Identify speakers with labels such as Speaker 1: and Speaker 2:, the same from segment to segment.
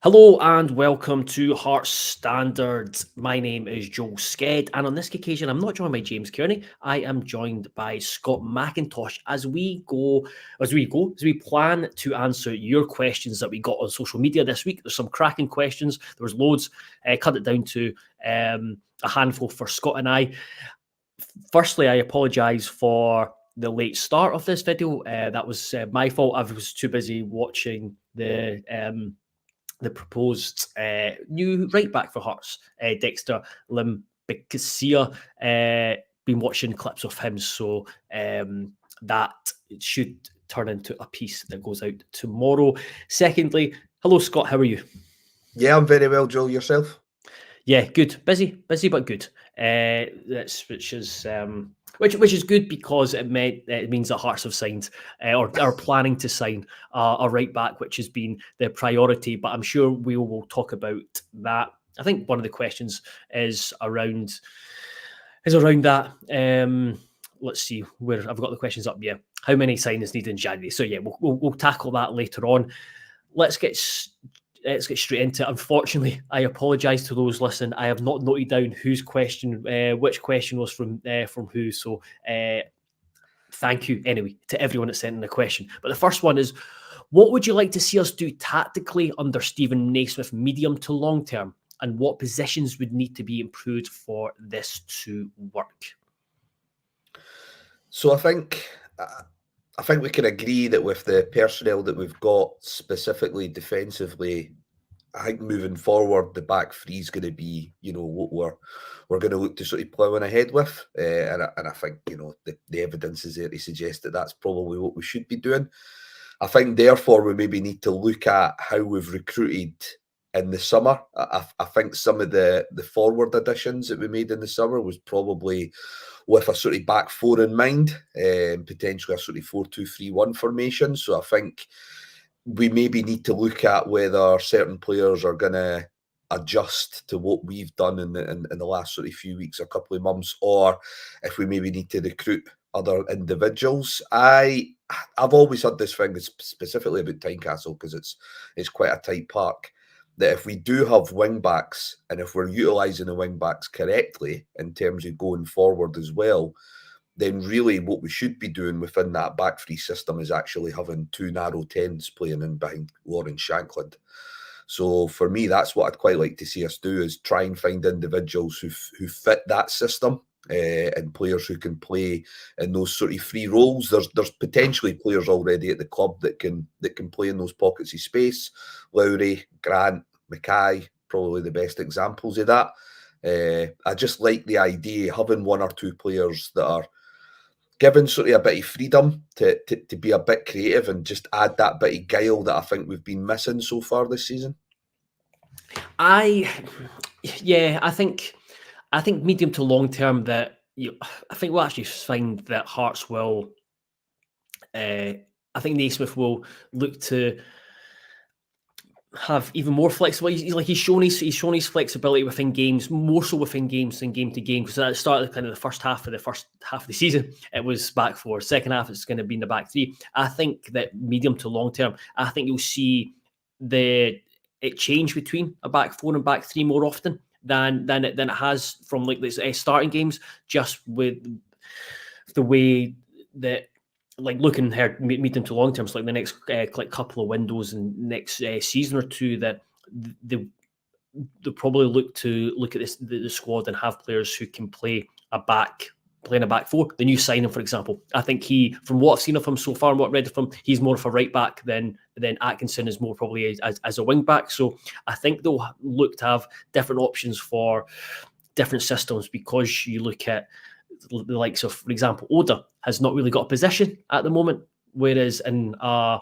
Speaker 1: Hello and welcome to Hearts Standards. My name is Joel Sked, and on this occasion, I'm not joined by James Kearney. I am joined by Scott McIntosh as we plan to answer your questions that we got on social media this week. There's some cracking questions. There was loads. Cut it down to a handful for Scott and I. Firstly, I apologise for the late start of this video. That was my fault. I was too busy watching the proposed new right back for Hearts, Dexter Limbicsia. Been watching clips of him, so that should turn into a piece that goes out tomorrow. Secondly, hello Scott, how are you?
Speaker 2: Yeah, I'm very well, Joel. Yourself?
Speaker 1: Yeah, good. Busy but good. Which is good because it means that Hearts have signed or are planning to sign a right back, which has been the priority. But I'm sure we will talk about that. I think one of the questions is around that. Let's see where I've got the questions up. Yeah, how many signings needed in January? So yeah, we'll tackle that later on. Let's get straight into it. Unfortunately, I apologise to those listening. I have not noted down which question was from who. So thank you anyway to everyone that sent in a question. But the first one is, what would you like to see us do tactically under Steven Naismith medium to long term? And what positions would need to be improved for this to work?
Speaker 2: So I think we can agree that with the personnel that we've got, specifically defensively, I think moving forward, the back three is going to be, what we're going to look to sort of ploughing ahead with, and I think the evidence is there to suggest that that's probably what we should be doing. I think therefore we maybe need to look at how we've recruited in the summer. I think some of the forward additions that we made in the summer was probably with a sort of back four in mind, potentially a sort of 4-2-3-1 formation. So I think we maybe need to look at whether certain players are going to adjust to what we've done in the last sort of few weeks, a couple of months, or if we maybe need to recruit other individuals. I've always had this thing specifically about Tynecastle, because it's quite a tight park, that if we do have wing backs and if we're utilising the wing backs correctly in terms of going forward as well, then really what we should be doing within that back three system is actually having two narrow 10s playing in behind Lawrence Shankland. So for me, that's what I'd quite like to see us do, is try and find individuals who fit that system, and players who can play in those sort of free roles. There's potentially players already at the club that can play in those pockets of space. Lowry, Grant, Mackay, probably the best examples of that. I just like the idea having one or two players that are given sort of a bit of freedom to be a bit creative and just add that bit of guile that I think we've been missing so far this season.
Speaker 1: I think medium to long term that I think we'll actually find that Hearts will. I think Naismith will look to have even more flexibility. He's shown his flexibility within games, more so within games than game to game. Because at the start of the first half of the season, it was back four. Second half, it's going to be in the back three. I think that medium to long term, I think you'll see it change between a back four and back three more often than it has from starting games, just with the way that. Looking here, medium to long term, so the next couple of windows and next season or two, that they'll probably look at the squad and have players who can play a back four. The new signing, for example, I think from what I've seen of him so far and what I've read of him, he's more of a right back than Atkinson is more probably as a wing back. So I think they'll look to have different options for different systems, because you look at the likes of, for example, Oda has not really got a position at the moment, whereas in a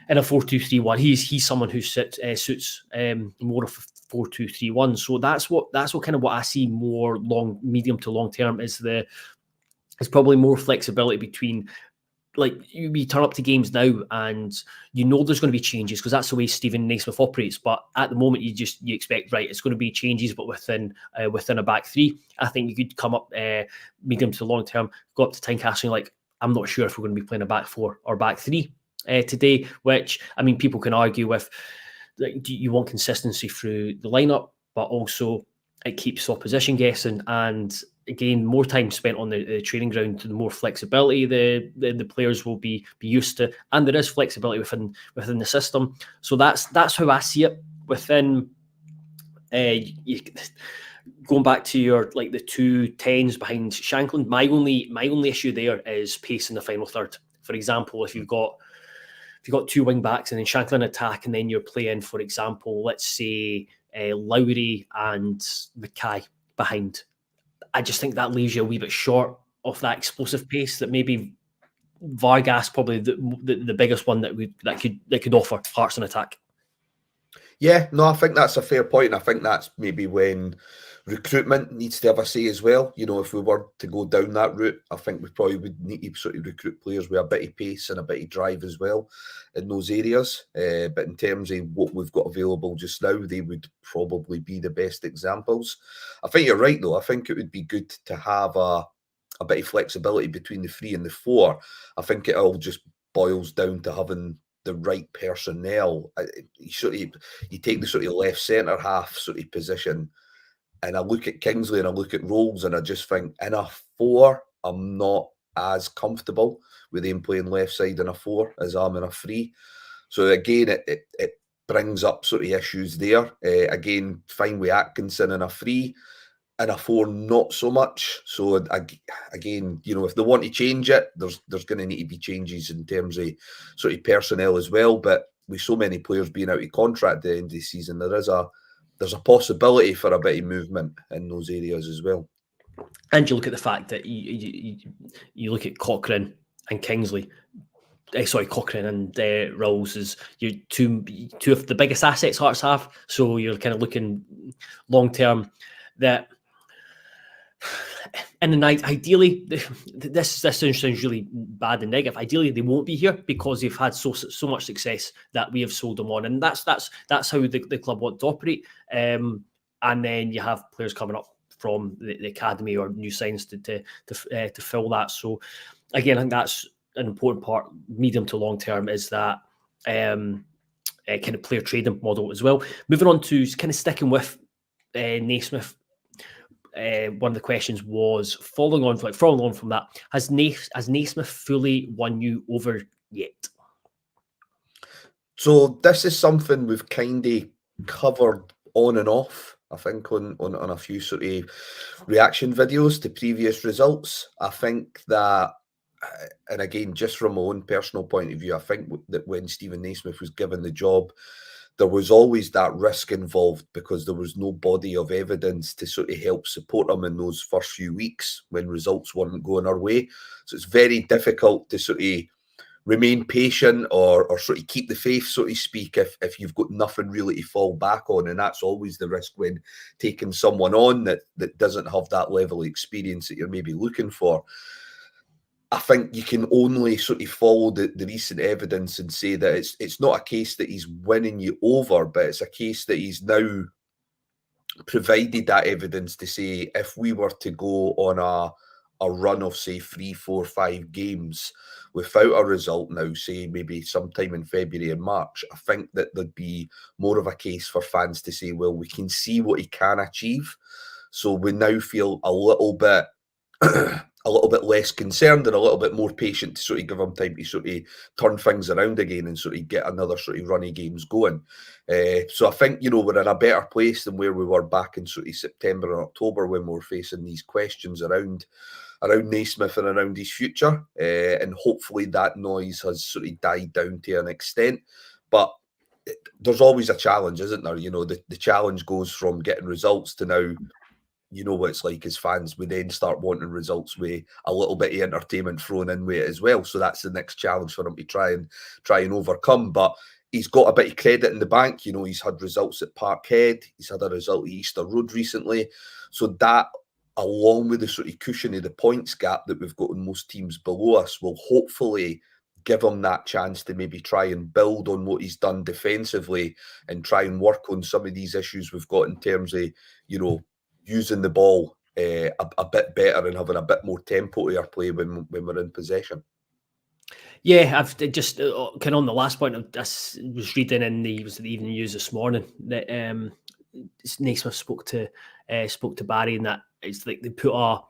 Speaker 1: 4-2-3-1, he's someone who suits more of a 4-2-3-1. So that's what kind of what I see more medium to long term is probably more flexibility between. You turn up to games now and there's going to be changes, because that's the way Steven Naismith operates. But at the moment, you expect, right, it's going to be changes, but within a back three. I think you could come up medium to long term, go up to Tynecastle, and I'm not sure if we're going to be playing a back four or back three today, which, I mean, people can argue with you want consistency through the lineup, but also it keeps opposition guessing. And again, more time spent on the training ground, the more flexibility the players will be used to, and there is flexibility within the system. So that's how I see it within. Going back to your the 2 10s behind Shankland, my only issue there is pace in the final third. For example, if you've got 2 wing backs and then Shankland attack, and then you're playing, for example, let's say Lowry and Mackay behind, I just think that leaves you a wee bit short of that explosive pace that maybe Vargas probably the biggest one that could offer Hearts in attack.
Speaker 2: Yeah, no, I think that's a fair point. I think that's maybe when recruitment needs to have a say as well. You know, if we were to go down that route, I think we probably would need to sort of recruit players with a bit of pace and a bit of drive as well in those areas. But in terms of what we've got available just now, they would probably be the best examples. I think you're right, though. I think it would be good to have a bit of flexibility between the 3 and the 4. I think it all just boils down to having the right personnel. You take the sort of left centre half sort of position, and I look at Kingsley and I look at Rolls, and I just think in a 4, I'm not as comfortable with him playing left side in a 4 as I'm in a 3. So again, it brings up sort of issues there. Again, fine with Atkinson in a 3. In a 4, not so much. So again, you know, if they want to change it, there's going to need to be changes in terms of sort of personnel as well. But with so many players being out of contract at the end of the season, there's a possibility for a bit of movement in those areas as well.
Speaker 1: And you look at the fact that you look at Cochrane and Kingsley. Cochrane and Rolls is your two of the biggest assets Hearts have. So you're kind of looking long term that. And then ideally, this sounds really bad and negative. Ideally, they won't be here because they've had so much success that we have sold them on, and that's how the club want to operate. And then you have players coming up from the academy or new signs to fill that. So again, I think that's an important part, medium to long term, is that kind of player trading model as well. Moving on to kind of sticking with Naismith. One of the questions was following on from that, has Naismith fully won you over yet?
Speaker 2: So this is something we've kind of covered on and off, I think, on a few sort of reaction videos to previous results. I think that, and again, just from my own personal point of view, I think that when Steven Naismith was given the job, there was always that risk involved because there was no body of evidence to sort of help support him in those first few weeks when results weren't going our way. So it's very difficult to sort of remain patient or sort of keep the faith, so to speak, if you've got nothing really to fall back on. And that's always the risk when taking someone on that doesn't have that level of experience that you're maybe looking for. I think you can only sort of follow the recent evidence and say that it's not a case that he's winning you over, but it's a case that he's now provided that evidence to say, if we were to go on a run of, say, 3, 4, 5 games without a result now, say maybe sometime in February and March, I think that there'd be more of a case for fans to say, well, we can see what he can achieve. So we now feel a little bit less concerned and a little bit more patient to sort of give him time to sort of turn things around again and sort of get another sort of runny games going. So I think, you know, we're in a better place than where we were back in sort of September and October when we were facing these questions around Naismith and around his future. And hopefully that noise has sort of died down to an extent. But there's always a challenge, isn't there? You know, the challenge goes from getting results to now, you know what it's like as fans, we then start wanting results with a little bit of entertainment thrown in with it as well. So that's the next challenge for him to try and overcome. But he's got a bit of credit in the bank. You know, he's had results at Parkhead. He's had a result at Easter Road recently. So that, along with the sort of cushion of the points gap that we've got in most teams below us, will hopefully give him that chance to maybe try and build on what he's done defensively and try and work on some of these issues we've got in terms of, you know, using the ball a bit better and having a bit more tempo to our play when we're in possession.
Speaker 1: Yeah, I've just kind of on the last point. I was reading in the Evening News this morning that Naismith spoke to Barry, and that it's like they put a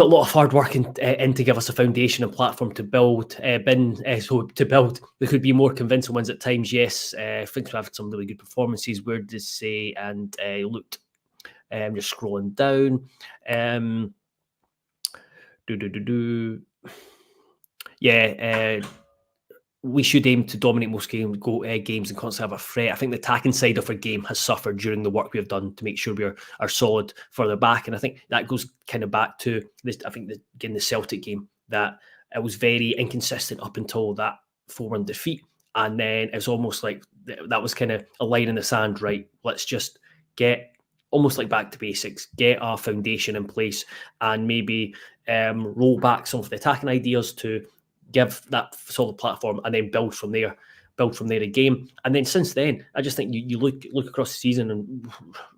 Speaker 1: lot of hard work in to give us a foundation and platform to build. So to build, there could be more convincing ones at times. Yes, I think we've had some really good performances. Where did say and looked. Just scrolling down. Yeah, we should aim to dominate most games and constantly have a threat. I think the attacking side of our game has suffered during the work we have done to make sure we are solid further back. And I think that goes kind of back to this. I think the Celtic game, that it was very inconsistent up until that 4-1 defeat. And then it's almost like that was kind of a line in the sand, right? Let's just get almost like back to basics, get our foundation in place, and maybe roll back some of the attacking ideas to give that solid platform, and then build from there again. And then since then, I just think you look across the season, and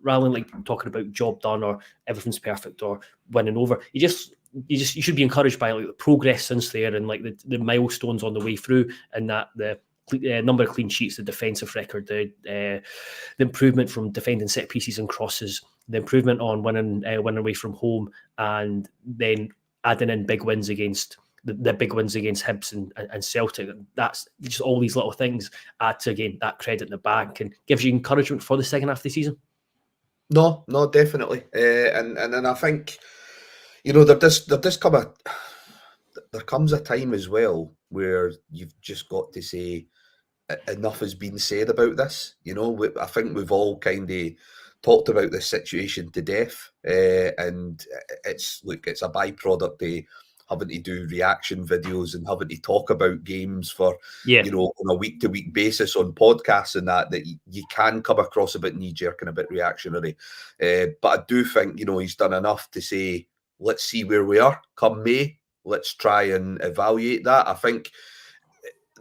Speaker 1: rather than like talking about job done or everything's perfect or winning over, you should be encouraged by like the progress since there, and like the milestones on the way through, and that the number of clean sheets, the defensive record, the improvement from defending set pieces and crosses, the improvement on winning away from home, and then adding in big wins against the big wins against Hibs and Celtic. That's just all these little things add to, again, that credit in the bank and gives you encouragement for the second half of the season.
Speaker 2: No, definitely. And I think, there comes a time as well where you've just got to say enough has been said about this. I think we've all kind of talked about this situation to death, and it's a byproduct of having to do reaction videos and having to talk about games for, on a week-to-week basis on podcasts and that you can come across a bit knee-jerk and a bit reactionary. But I do think, he's done enough to say, let's see where we are come May. Let's try and evaluate that. I think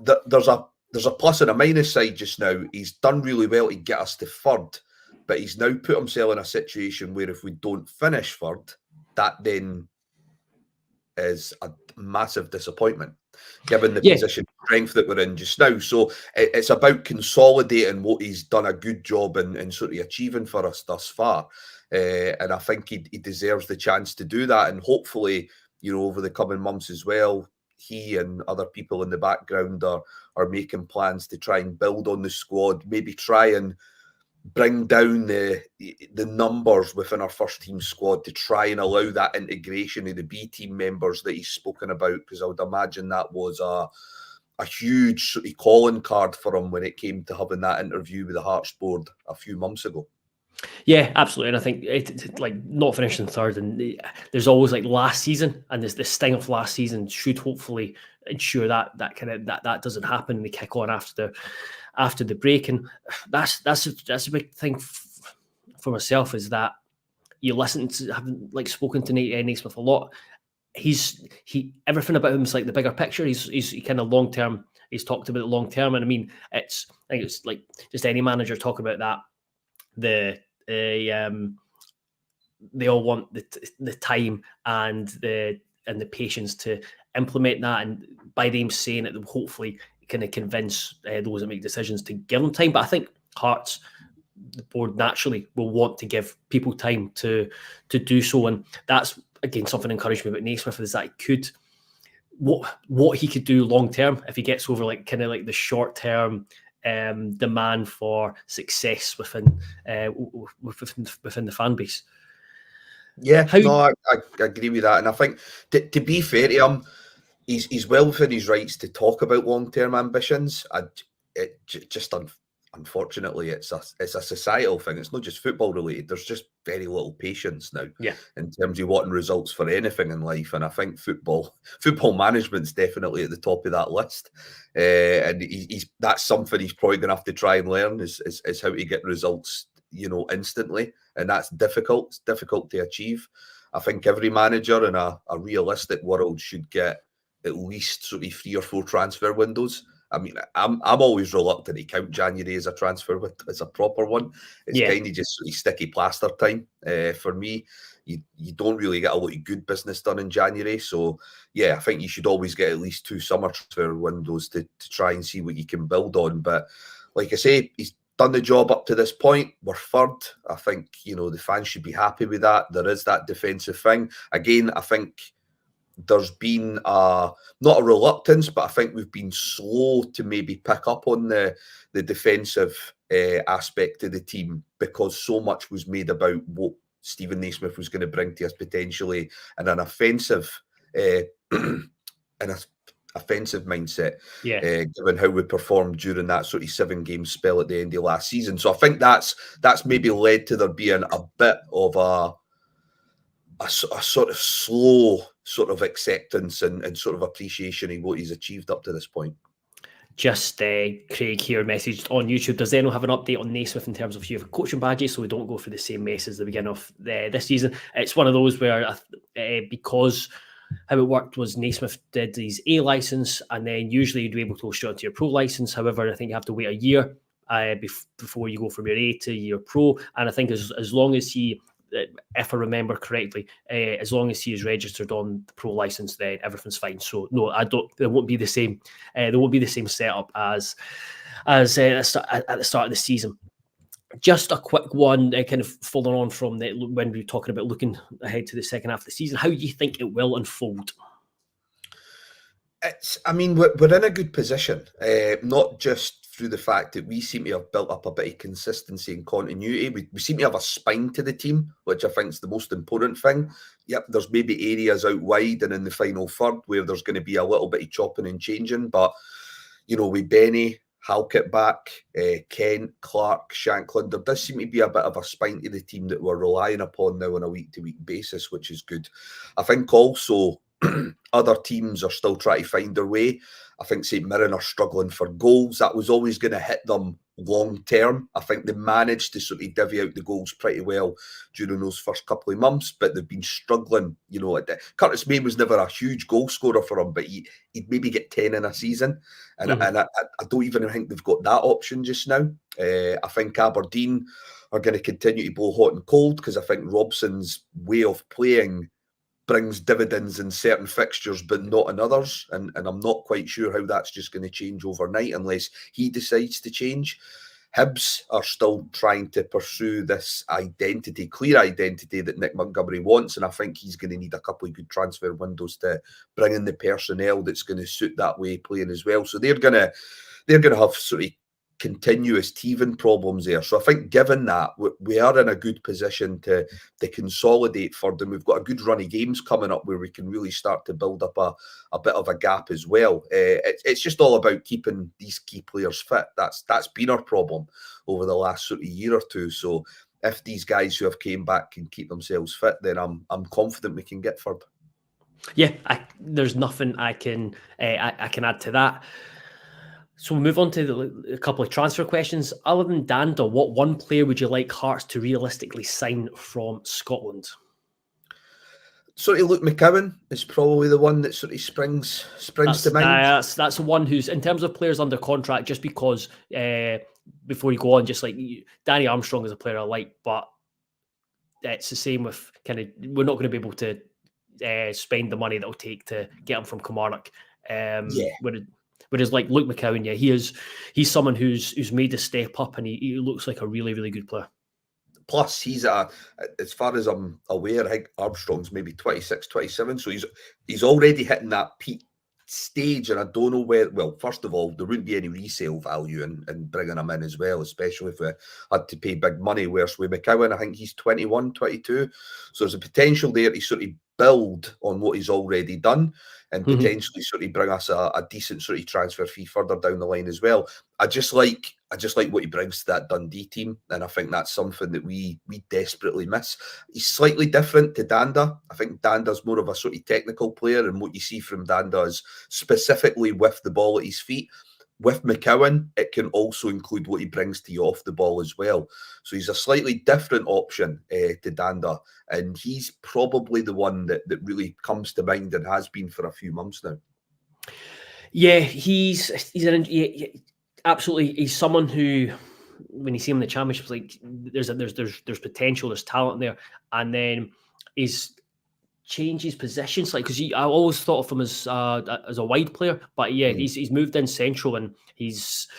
Speaker 2: there's a plus and a minus side just now. He's done really well to get us to third, but he's now put himself in a situation where if we don't finish third, that then is a massive disappointment given the position of strength that we're in just now. So it's about consolidating what he's done a good job in sort of achieving for us thus far. And I think he deserves the chance to do that. And hopefully, over the coming months as well, he and other people in the background are making plans to try and build on the squad, maybe try and bring down the numbers within our first team squad to try and allow that integration of the B team members that he's spoken about, because I would imagine that was a huge sort of calling card for him when it came to having that interview with the Hearts board a few months ago.
Speaker 1: Yeah, absolutely. And I think it's like not finishing third, and there's always like last season, and this sting of last season should hopefully ensure that doesn't happen and they kick on after the break. And that's a big thing for myself, is that you listen to, having like spoken to Naismith a lot. Everything about him is like the bigger picture. He's kind of long term. He's talked about it long term, and I mean, I think it's like just any manager talking about that. They all want the time and the patience to implement that, and by them saying it, they'll hopefully kind of convince those that make decisions to give them time. But I think Hearts, the board, naturally will want to give people time to do so, and that's again something encouraged me about Naismith, is that what he could do long term if he gets over like kind of like the short term demand for success within the fan base.
Speaker 2: Yeah, I agree with that, and I think to be fair to him, he's well within his rights to talk about long-term ambitions. Unfortunately, it's a societal thing. It's not just football related. There's just very little patience now in terms of wanting results for anything in life. And I think football management's definitely at the top of that list. And that's something he's probably going to have to try and learn is how to get results, instantly. And that's difficult. It's difficult to achieve. I think every manager in a realistic world should get at least sort of 3 or 4 transfer windows I mean, I'm always reluctant to count January as a transfer window, as a proper one. It's kind of just sort of sticky plaster time for me. You don't really get a lot of good business done in January. So, yeah, I think you should always get at least 2 summer transfer windows to try and see what you can build on. But like I say, he's done the job up to this point. We're third. I think, the fans should be happy with that. There is that defensive thing. Again, I think there's been not a reluctance, but I think we've been slow to maybe pick up on the defensive aspect of the team, because so much was made about what Steven Naismith was going to bring to us potentially in an offensive offensive mindset, given how we performed during that sort of 7-game spell at the end of last season. So I think that's maybe led to there being a bit of a sort of slow sort of acceptance and sort of appreciation of what he's achieved up to this point.
Speaker 1: Just Craig here messaged on YouTube. Does anyone have an update on Naismith in terms of a few of coaching badges, so we don't go through the same mess as the beginning of this season? It's one of those where because how it worked was Naismith did his A license, and then usually you'd be able to go straight onto your pro license. However, I think you have to wait a year before you go from your A to your pro. And I think as long as he, if I remember correctly, as long as he is registered on the pro license, then everything's fine. So no, I don't. There won't be the same. There won't be the same setup as at the start of the season. Just a quick one, kind of following on from when we were talking about looking ahead to the second half of the season. How do you think it will unfold?
Speaker 2: We're in a good position, not just through the fact that we seem to have built up a bit of consistency and continuity. We seem to have a spine to the team, which I think is the most important thing. Yep, there's maybe areas out wide and in the final third where there's going to be a little bit of chopping and changing. But, with Benny, Halkett back, Kent, Clark, Shanklin, there does seem to be a bit of a spine to the team that we're relying upon now on a week-to-week basis, which is good. I think also other teams are still trying to find their way. I think St Mirren are struggling for goals. That was always going to hit them long term. I think they managed to sort of divvy out the goals pretty well during those first couple of months, but they've been struggling. Curtis May was never a huge goal scorer for them, but he'd maybe get 10 in a season. And I don't even think they've got that option just now. I think Aberdeen are going to continue to blow hot and cold, because I think Robson's way of playing brings dividends in certain fixtures but not in others, and I'm not quite sure how that's just going to change overnight unless he decides to change. Hibs are still trying to pursue this clear identity that Nick Montgomery wants, and I think he's going to need a couple of good transfer windows to bring in the personnel that's going to suit that way of playing as well. So they're going to have sort of continuous teething problems there. So I think given that, we are in a good position to consolidate for them. We've got a good run of games coming up where we can really start to build up a bit of a gap as well. It's just all about keeping these key players fit. That's been our problem over the last sort of year or two. So if these guys who have came back can keep themselves fit, then I'm confident we can get third.
Speaker 1: Yeah, there's nothing I can add to that. So we'll move on to a couple of transfer questions. Other than Danda, what one player would you like Hearts to realistically sign from Scotland?
Speaker 2: Sort of Luke McCowan is probably the one that sort of springs to mind.
Speaker 1: That's the one who's, in terms of players under contract, just because before you go on, just like Danny Armstrong is a player I like, but it's the same with we're not going to be able to spend the money that it'll take to get him from Kilmarnock. Whereas like Luke McCowan, he's someone who's made a step up, and he looks like a really, really good player.
Speaker 2: Plus, he's as far as I'm aware, I think Armstrong's maybe 26, 27, so he's already hitting that peak stage, and I don't know where. Well, first of all, there wouldn't be any resale value in bringing him in as well, especially if we had to pay big money. Whereas with McCowan, I think he's 21, 22, so there's a potential there to sort of build on what he's already done and potentially sort of bring us a decent sort of transfer fee further down the line as well. I just like what he brings to that Dundee team, and I think that's something that we desperately miss. He's slightly different to Danda. I think Danda's more of a sort of technical player, and what you see from Danda is specifically with the ball at his feet. With McCowan, it can also include what he brings to you off the ball as well. So he's a slightly different option to Danda, and he's probably the one that really comes to mind and has been for a few months now.
Speaker 1: Yeah, absolutely. He's someone who, when you see him in the Championship, like there's potential, there's talent there, and then he's changes positions, like because I always thought of him as a wide player, but yeah, he's moved in central and he's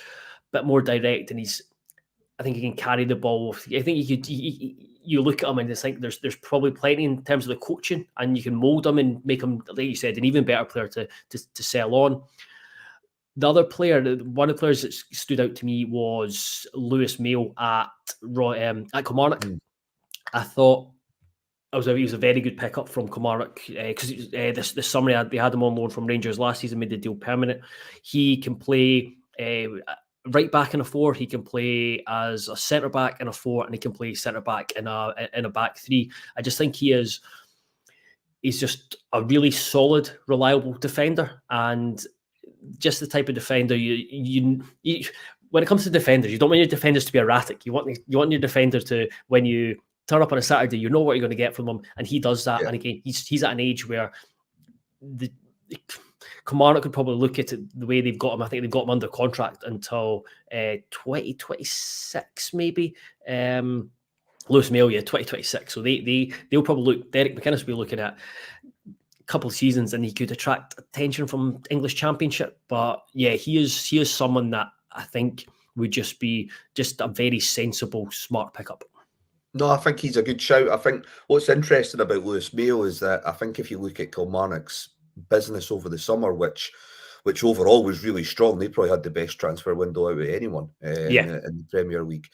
Speaker 1: a bit more direct, and I think he can carry the ball. I think you look at him and just think there's probably plenty in terms of the coaching, and you can mold him and make him, like you said, an even better player to sell on. The other player, one of the players that stood out to me was Lewis Mayo at Kilmarnock. I thought he was a very good pickup from Kilmarnock because this summer they had him on loan from Rangers last season, made the deal permanent. He can play right back in a 4. He can play as a centre back in a 4, and he can play centre back in a back 3. I just think he's just a really solid, reliable defender, and just the type of defender you when it comes to defenders, you don't want your defenders to be erratic. You want your defender to, when you turn up on a Saturday, you know what you're going to get from him, and he does that. Yeah. And again, he's at an age where the Kilmarnock could probably look at it the way they've got him. I think they've got him under contract until 2026, maybe. Lewis Mayo, 2026. So they'll probably look. Derek McIntosh will be looking at a couple of seasons, and he could attract attention from English Championship. But yeah, he is someone that I think would just be a very sensible, smart pickup.
Speaker 2: No, I think he's a good shout. I think what's interesting about Lewis Mayo is that I think if you look at Kilmarnock's business over the summer, which overall was really strong, they probably had the best transfer window out of anyone in the Premier League.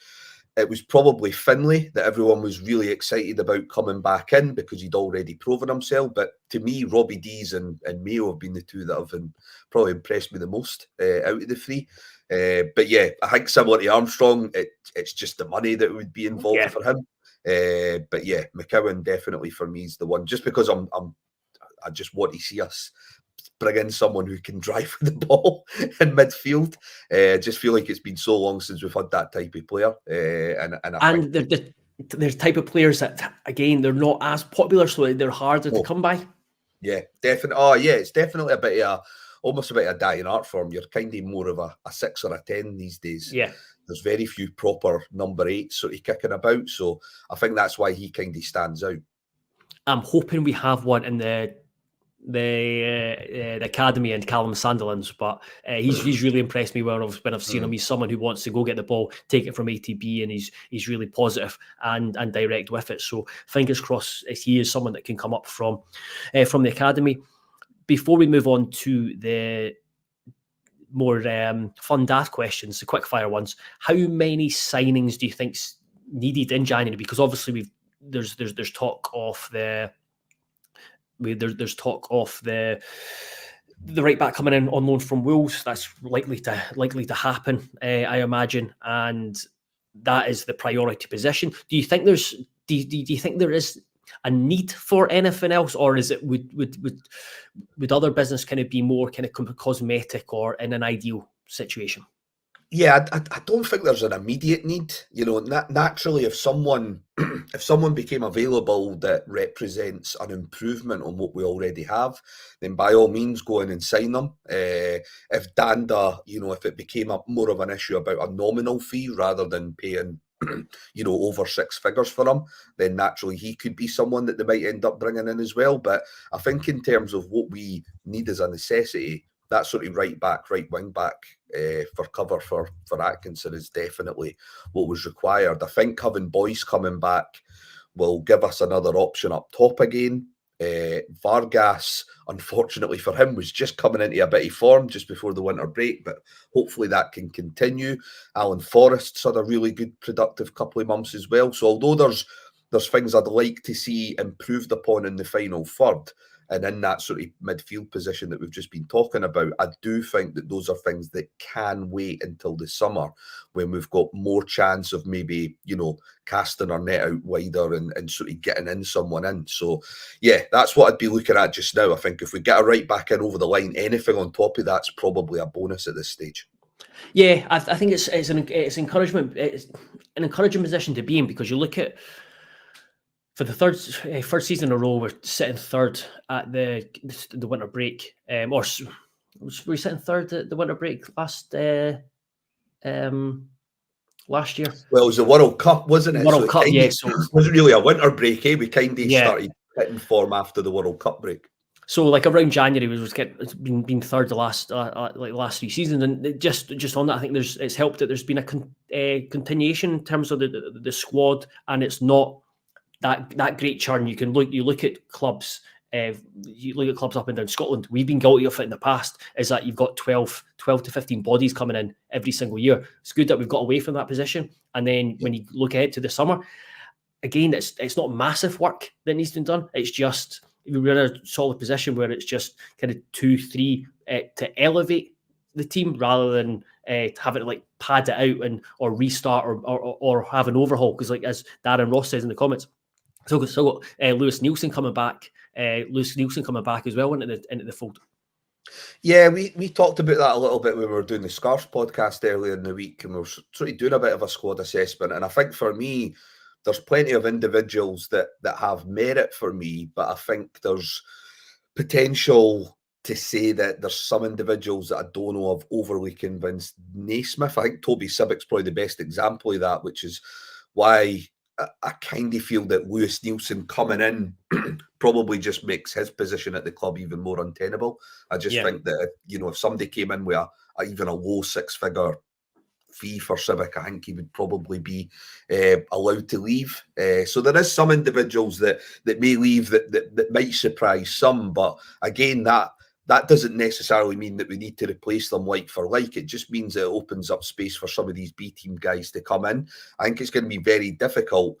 Speaker 2: It was probably Finlay that everyone was really excited about coming back in because he'd already proven himself. But to me, Robbie Dees and Mayo have been the two that have probably impressed me the most out of the three. But yeah, I think similar to Armstrong, it's just the money that would be involved for him. But yeah, McCowan definitely for me is the one, just because I just want to see us bring in someone who can drive the ball in midfield. Just feel like it's been so long since we've had that type of player. And
Speaker 1: there's type of players that, again, they're not as popular, so they're harder to come by.
Speaker 2: Yeah, definitely. Oh yeah, it's definitely almost a bit of a dying art form. You're kind of more of a 6 or a 10 these days.
Speaker 1: Yeah.
Speaker 2: There's very few proper number 8s sort of kicking about. So I think that's why he kind of stands out.
Speaker 1: I'm hoping we have one in the academy and Callum Sandilands, but he's really impressed me when I've seen him. He's someone who wants to go get the ball, take it from A to B, and he's really positive and direct with it. So fingers crossed he is someone that can come up from the academy. Before we move on to the more fun daft questions, the quick fire ones, how many signings do you think's needed in January? Because obviously there's talk of the right back coming in on loan from Wolves. That's likely to happen, I imagine, and that is the priority position. Do you think do you think there is a need for anything else, or is it would other business kind of be more kind of cosmetic or in an ideal situation?
Speaker 2: Yeah, I don't think there's an immediate need. You know, naturally, if someone became available that represents an improvement on what we already have, then by all means go in and sign them. If Danda, if it became more of an issue about a nominal fee rather than paying, over 6 figures for him, then naturally he could be someone that they might end up bringing in as well. But I think in terms of what we need as a necessity, that sort of right back, right wing back for cover for Atkinson is definitely what was required. I think having Boyce coming back will give us another option up top again. Vargas, unfortunately for him, was just coming into a bit of form just before the winter break, but hopefully that can continue. Alan Forrest's had a really good productive couple of months as well. So although there's things I'd like to see improved upon in the final third, and in that sort of midfield position that we've just been talking about, I do think that those are things that can wait until the summer when we've got more chance of maybe, casting our net out wider and sort of getting in someone in. So, yeah, that's what I'd be looking at just now. I think if we get a right back in over the line, anything on top of that's probably a bonus at this stage.
Speaker 1: Yeah, I think it's encouragement. It's an encouraging position to be in, because you look at, for the third season in a row, we're sitting third at the winter break, or Were we sitting third at the winter break last year?
Speaker 2: Well, it was the World Cup, wasn't it?
Speaker 1: World Cup, yeah.
Speaker 2: So it wasn't really a winter break, eh? We kind of
Speaker 1: Yeah.
Speaker 2: started hitting form after the World Cup break.
Speaker 1: So like around January it's been third the last 3 seasons, and just on that, I think it's helped that there's been a continuation in terms of the squad, and it's not that great churn. You look at clubs. You look at clubs up and down Scotland. We've been guilty of it in the past. Is that you've got 12 to 15 bodies coming in every single year. It's good that we've got away from that position. And then when you look ahead to the summer, again, it's not massive work that needs to be done. It's just we're in a solid position where it's just kind of 2-3 to elevate the team rather than having to like pad it out or restart or have an overhaul. Because like as Darren Ross says in the comments, so got Lewis Nielsen coming back. Lewis Nielsen coming back as well into the fold.
Speaker 2: Yeah, we talked about that a little bit when we were doing the Scarce podcast earlier in the week, and we were sort of doing a bit of a squad assessment. And I think for me, there's plenty of individuals that have merit for me, but I think there's potential to say that there's some individuals that I don't know have overly convinced Naismith. I think Toby Sibbick's probably the best example of that, which is why I kind of feel that Lewis Nielsen coming in probably just makes his position at the club even more untenable. I just think that, if somebody came in with even a low six-figure fee for Civic, I think he would probably be allowed to leave. So there is some individuals that may leave that might surprise some, but again, that doesn't necessarily mean that we need to replace them like for like. It just means that it opens up space for some of these B team guys to come in. I think it's going to be very difficult,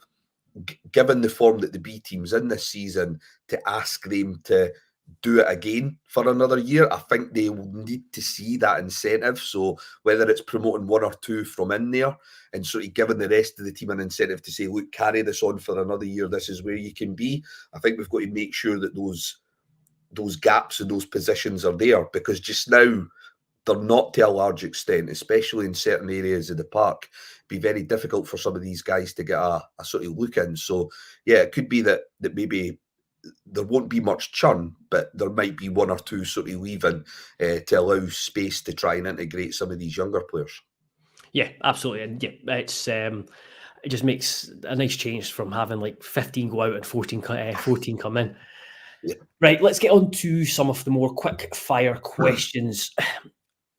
Speaker 2: given the form that the B team's in this season, to ask them to do it again for another year. I think they will need to see that incentive. So whether it's promoting one or two from in there and sort of giving the rest of the team an incentive to say, look, carry this on for another year, this is where you can be. I think we've got to make sure that those gaps and those positions are there, because just now they're not to a large extent, especially in certain areas of the park. It'd be very difficult for some of these guys to get a sort of look in. So yeah, it could be that maybe there won't be much churn, but there might be one or two sort of leaving to allow space to try and integrate some of these younger players.
Speaker 1: Yeah, absolutely. And yeah, it's it just makes a nice change from having like 15 go out and 14 come in. Yeah. Right, let's get on to some of the more quick fire questions.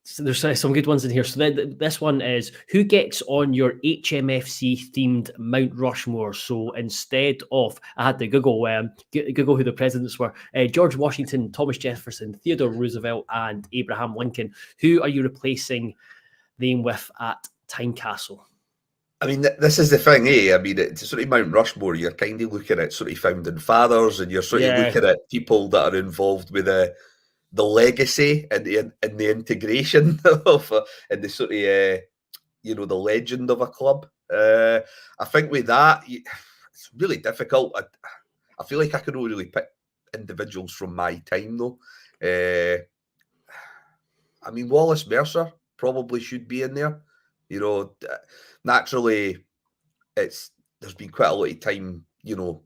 Speaker 1: So there's some good ones in here. So this one is, who gets on your HMFC themed Mount Rushmore? So instead of, I had to Google who the presidents were: George Washington, Thomas Jefferson, Theodore Roosevelt, and Abraham Lincoln. Who are you replacing them with at Tynecastle?
Speaker 2: I mean, this is the thing, eh? I mean, it's sort of Mount Rushmore. You're kind of looking at sort of founding fathers, and you're sort of looking at people that are involved with the legacy and the integration of and the sort of the legend of a club. I think with that, it's really difficult. I feel like I can only really pick individuals from my time, though. I mean, Wallace Mercer probably should be in there. Naturally, there's been quite a lot of time,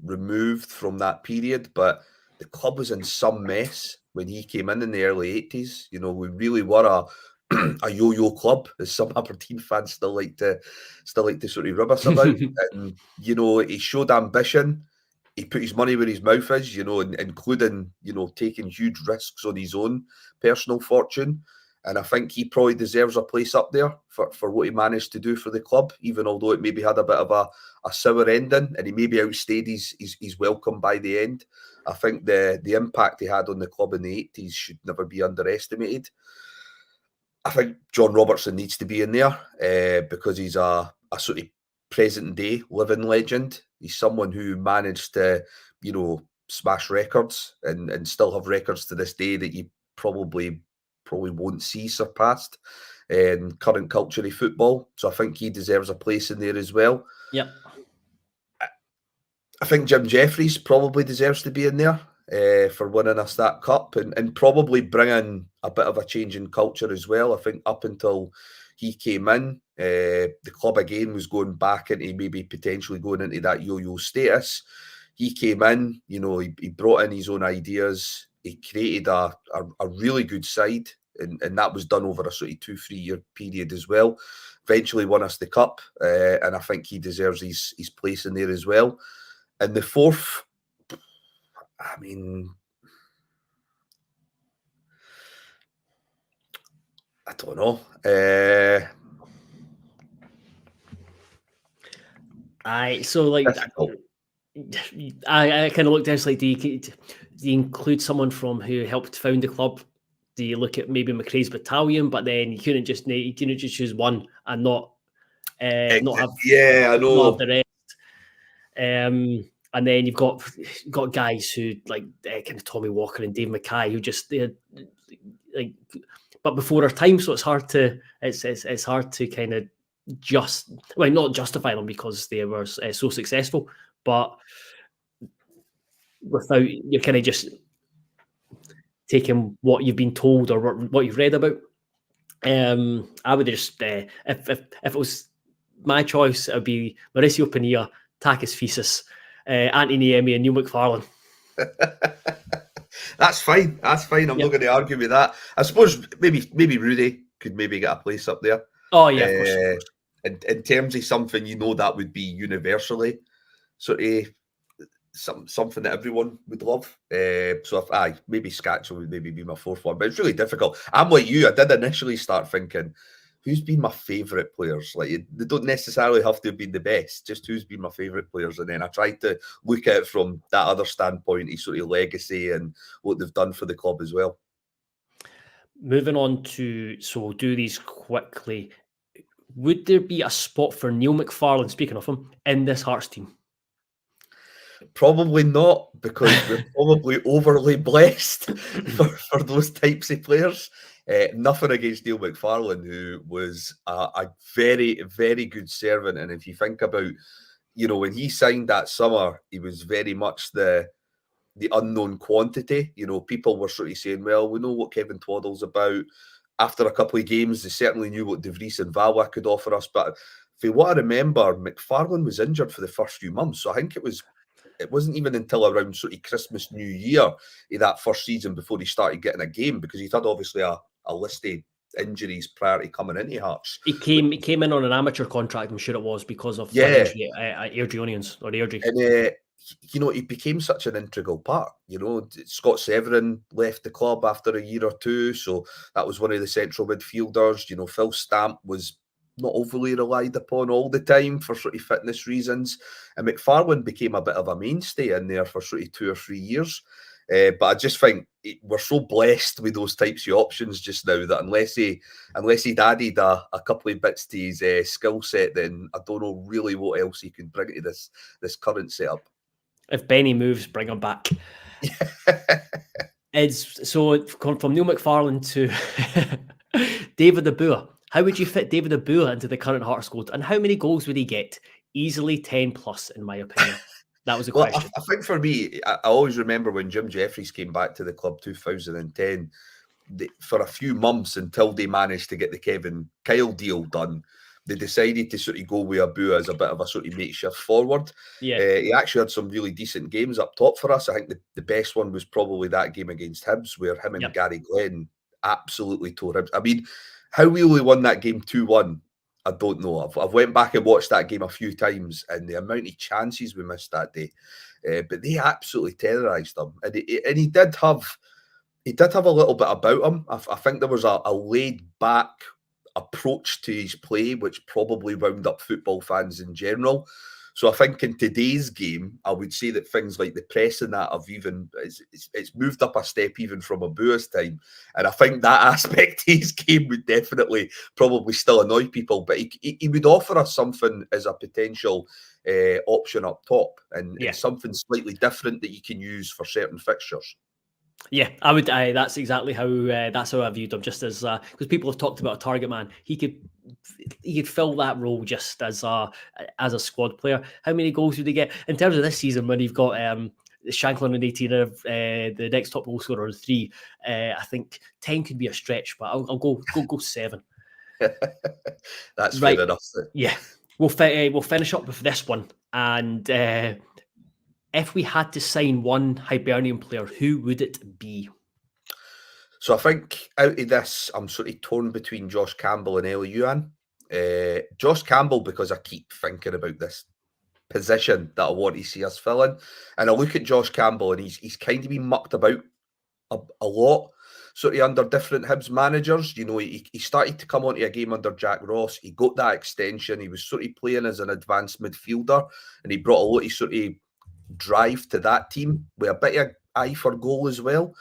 Speaker 2: removed from that period, but the club was in some mess when he came in the early 80s. We really were a yo-yo club, as some Aberdeen fans still like to sort of rib us about. And he showed ambition. He put his money where his mouth is, including taking huge risks on his own personal fortune. And I think he probably deserves a place up there for what he managed to do for the club, even although it maybe had a bit of a sour ending, and he maybe outstayed his welcome by the end. I think the impact he had on the club in the 80s should never be underestimated. I think John Robertson needs to be in there because he's a sort of present day living legend. He's someone who managed to, smash records and still have records to this day that you probably won't see surpassed in current culture of football. So I think he deserves a place in there as well.
Speaker 1: Yeah.
Speaker 2: I think Jim Jeffries probably deserves to be in there for winning us that cup and probably bringing a bit of a change in culture as well. I think up until he came in, the club again was going back into maybe potentially going into that yo-yo status. He came in, he brought in his own ideas. He created a really good side. and that was done over a sort of 2-3 year period as well. Eventually won us the cup, and I think he deserves his place in there as well. And the fourth, I mean, I don't know. Difficult.
Speaker 1: I kind of looked down, like, do you include someone from who helped found the club? Do you look at maybe McRae's battalion, but then you couldn't just choose one and not have
Speaker 2: I know.
Speaker 1: not have the rest. And then you've got guys who like kind of Tommy Walker and Dave Mackay who just like, but before our time, so it's hard to kind of not justify them because they were so successful, but without you're kind of just taking what you've been told or what you've read about. I would just if it was my choice, it would be Mauricio Pinilla, Takis Phesis, Anthony Niemi, and Neil McFarlane.
Speaker 2: That's fine. I'm not going to argue with that. I suppose maybe Rudy could maybe get a place up there.
Speaker 1: Oh yeah, of course.
Speaker 2: In terms of something, that would be universally sort of something that everyone would love. So if maybe Scatchel would maybe be my fourth one, but it's really difficult. I'm like you. I did initially start thinking, who's been my favourite players? Like, they don't necessarily have to have been the best, just who's been my favourite players. And then I tried to look at it from that other standpoint, his sort of legacy and what they've done for the club as well.
Speaker 1: Moving on to, so we'll do these quickly. Would there be a spot for Neil McFarlane, speaking of him, in this Hearts team?
Speaker 2: Probably not, because we're probably overly blessed for those types of players. Nothing against Neil McFarlane, who was a very, very good servant. And if you think about, when he signed that summer, he was very much the unknown quantity. People were sort of saying, well, we know what Kevin Twaddle's about. After a couple of games, they certainly knew what De Vries and Valwa could offer us. But for what I remember, McFarlane was injured for the first few months. So I think it wasn't even until around sort of Christmas, New Year of that first season before he started getting a game, because he'd had obviously a list of injuries prior to coming into Hearts.
Speaker 1: He came in on an amateur contract, I'm sure it was, because of injury at Airdrie Onions or the Airdrie.
Speaker 2: And he became such an integral part. Scott Severin left the club after a year or two, so that was one of the central midfielders. Phil Stamp was not overly relied upon all the time for sort of fitness reasons, and McFarlane became a bit of a mainstay in there for sort of 2 or 3 years. But I just think we're so blessed with those types of options just now that unless he'd added a couple of bits to his skill set, then I don't know really what else he can bring to this current setup.
Speaker 1: If Benny moves, bring him back. So from Neil McFarlane to David Abua. How would you fit David Abua into the current Hearts squad, and how many goals would he get? Easily 10 plus, in my opinion. That was a question.
Speaker 2: I think for me, I always remember when Jim Jeffries came back to the club 2010, for a few months until they managed to get the Kevin Kyle deal done, they decided to sort of go with Abua as a bit of a sort of makeshift forward.
Speaker 1: Yeah.
Speaker 2: He actually had some really decent games up top for us. I think the best one was probably that game against Hibs, where him and Gary Glenn absolutely tore Hibs. I mean, how we only won that game 2-1, I don't know. I've went back and watched that game a few times, and the amount of chances we missed that day. But they absolutely terrorised them. And he did have a little bit about him. I think there was a laid back approach to his play, which probably wound up football fans in general. So I think in today's game, I would say that things like the press and that have it's moved up a step even from Abua's time. And I think that aspect of his game would definitely probably still annoy people, but he would offer us something as a potential option up top, and something slightly different that you can use for certain fixtures.
Speaker 1: Yeah, I would. That's exactly how I viewed him. Just as because people have talked about a target man, he could fill that role just as a squad player. How many goals would he get in terms of this season when you've got Shanklin and 18 of the next top goal scorer on 3? I think 10 could be a stretch, but I'll go 7.
Speaker 2: That's right. Fair enough.
Speaker 1: Yeah, we'll finish up with this one, and if we had to sign one Hibernian player, who would it be?
Speaker 2: So I think out of this, I'm sort of torn between Josh Campbell and Ellie Ewan. Josh Campbell, because I keep thinking about this position that I want to see us fill in. And I look at Josh Campbell and he's kind of been mucked about a lot, sort of under different Hibs managers. You know, he started to come onto a game under Jack Ross. He got that extension. He was sort of playing as an advanced midfielder and he brought a lot of sort of drive to that team with a bit of eye for goal as well.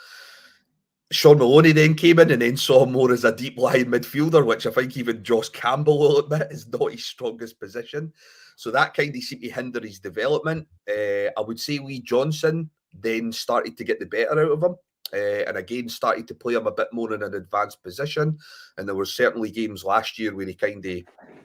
Speaker 2: Sean Maloney then came in and then saw him more as a deep line midfielder, which I think even Josh Campbell will admit is not his strongest position. So that kind of seemed to hinder his development. I would say Lee Johnson then started to get the better out of him. And again, started to play him a bit more in an advanced position. And there were certainly games last year where he kind of,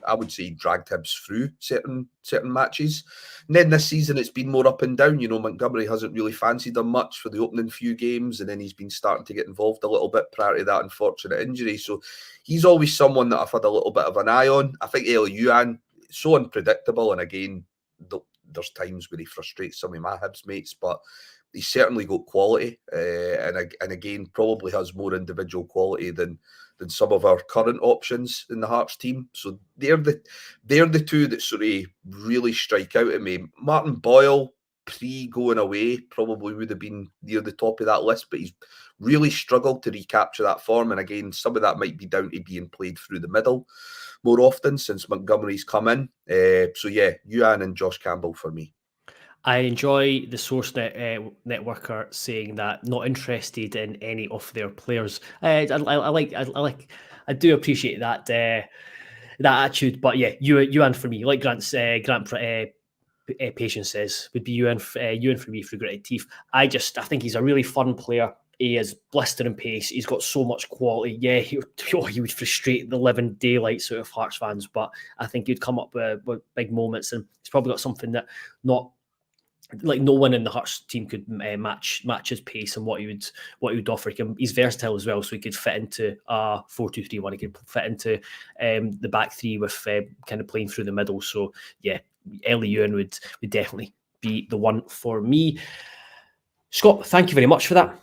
Speaker 2: I would say, dragged Hibs through certain matches. And then this season, it's been more up and down. You know, Montgomery hasn't really fancied him much for the opening few games. And then he's been starting to get involved a little bit prior to that unfortunate injury. So he's always someone that I've had a little bit of an eye on. I think Ellie Ewan, so unpredictable. And again, there's times where he frustrates some of my Hibs mates, but he's certainly got quality, and again probably has more individual quality than some of our current options in the Hearts team. So they're the two that sort of really strike out at me. Martin Boyle, pre-going away, probably would have been near the top of that list, but he's really struggled to recapture that form. And again, some of that might be down to being played through the middle more often since Montgomery's come in. So yeah, Ewan and Josh Campbell for me.
Speaker 1: I enjoy the source networker saying that not interested in any of their players. I do appreciate that that attitude. But yeah, Ewan for me, like Grant Patience says, would be Ewan for me for gritted teeth. I think he's a really fun player. He is blistering pace. He's got so much quality. Yeah, he would frustrate the living daylights out of Hearts fans, but I think he'd come up with big moments, and he's probably got something that no one in the Hearts team could match his pace and what he would offer. He's versatile as well, so he could fit into a 4-2-3-1. He could fit into the back three with kind of playing through the middle. So yeah, Ellie Ewan would definitely be the one for me. Scott, thank you very much for that.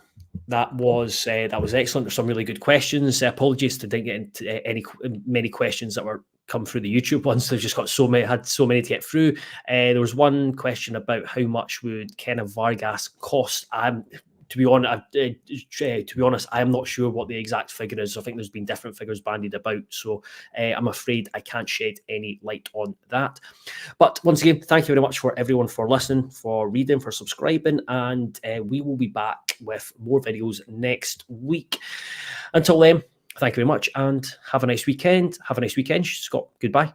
Speaker 1: That was excellent. There's some really good questions. Apologies to didn't get into many questions that were come through the YouTube ones. They've just got so many to get through. There was one question about how much would Kenneth Vargas cost. To be honest, I am not sure what the exact figure is. I think there's been different figures bandied about, so I'm afraid I can't shed any light on that. But once again, thank you very much for everyone for listening, for reading, for subscribing, and we will be back with more videos next week. Until then, thank you very much, and have a nice weekend. Scott, goodbye.